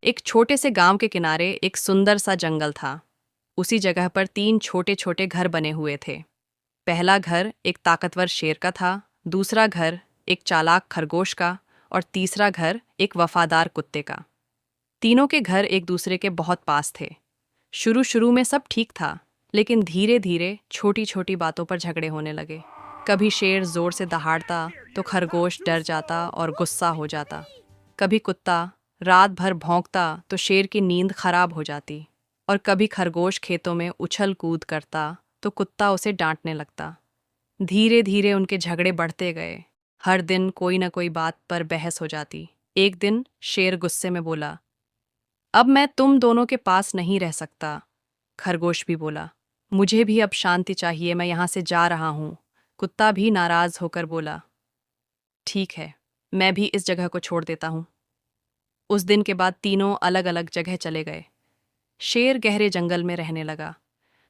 एक छोटे से गांव के किनारे एक सुंदर सा जंगल था। उसी जगह पर तीन छोटे छोटे घर बने हुए थे। पहला घर एक ताकतवर शेर का था, दूसरा घर एक चालाक खरगोश का और तीसरा घर एक वफादार कुत्ते का। तीनों के घर एक दूसरे के बहुत पास थे। शुरू शुरू में सब ठीक था, लेकिन धीरे धीरे छोटी छोटी बातों पर झगड़े होने लगे। कभी शेर जोर से दहाड़ता तो खरगोश डर जाता और गुस्सा हो जाता। कभी कुत्ता रात भर भौंकता तो शेर की नींद खराब हो जाती। और कभी खरगोश खेतों में उछल कूद करता तो कुत्ता उसे डांटने लगता। धीरे धीरे उनके झगड़े बढ़ते गए। हर दिन कोई ना कोई बात पर बहस हो जाती। एक दिन शेर गुस्से में बोला, अब मैं तुम दोनों के पास नहीं रह सकता। खरगोश भी बोला, मुझे भी अब शांति चाहिए, मैं यहाँ से जा रहा हूँ। कुत्ता भी नाराज होकर बोला, ठीक है, मैं भी इस जगह को छोड़ देता हूँ। उस दिन के बाद तीनों अलग अलग जगह चले गए। शेर गहरे जंगल में रहने लगा,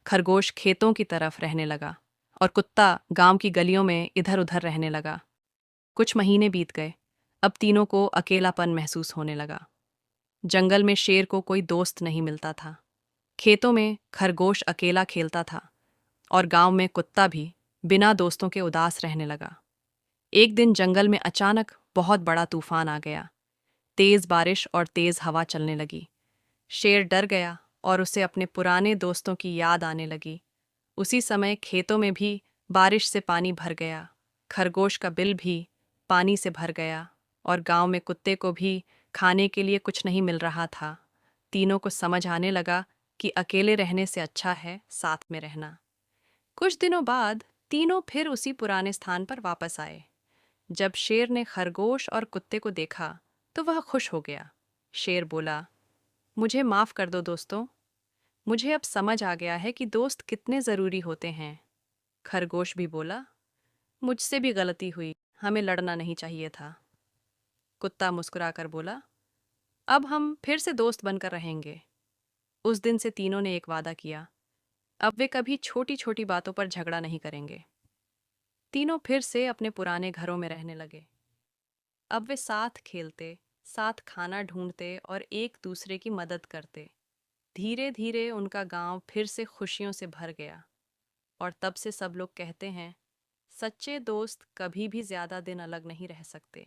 खरगोश खेतों की तरफ रहने लगा और कुत्ता गांव की गलियों में इधर उधर रहने लगा। कुछ महीने बीत गए। अब तीनों को अकेलापन महसूस होने लगा। जंगल में शेर को कोई दोस्त नहीं मिलता था। खेतों में खरगोश अकेला खेलता था और गांव में कुत्ता भी बिना दोस्तों के उदास रहने लगा। एक दिन जंगल में अचानक बहुत बड़ा तूफान आ गया। तेज बारिश और तेज हवा चलने लगी। शेर डर गया और उसे अपने पुराने दोस्तों की याद आने लगी। उसी समय खेतों में भी बारिश से पानी भर गया। खरगोश का बिल भी पानी से भर गया और गांव में कुत्ते को भी खाने के लिए कुछ नहीं मिल रहा था। तीनों को समझ आने लगा कि अकेले रहने से अच्छा है साथ में रहना। कुछ दिनों बाद तीनों फिर उसी पुराने स्थान पर वापस आए। जब शेर ने खरगोश और कुत्ते को देखा तो वह खुश हो गया। शेर बोला, मुझे माफ कर दो दोस्तों, मुझे अब समझ आ गया है कि दोस्त कितने जरूरी होते हैं। खरगोश भी बोला, मुझसे भी गलती हुई, हमें लड़ना नहीं चाहिए था। कुत्ता मुस्कुराकर बोला, अब हम फिर से दोस्त बनकर रहेंगे। उस दिन से तीनों ने एक वादा किया, अब वे कभी छोटी छोटी बातों पर झगड़ा नहीं करेंगे। तीनों फिर से अपने पुराने घरों में रहने लगे। अब वे साथ खेलते, साथ खाना ढूंढते और एक दूसरे की मदद करते। धीरे धीरे उनका गांव फिर से खुशियों से भर गया। और तब से सब लोग कहते हैं, सच्चे दोस्त कभी भी ज्यादा दिन अलग नहीं रह सकते।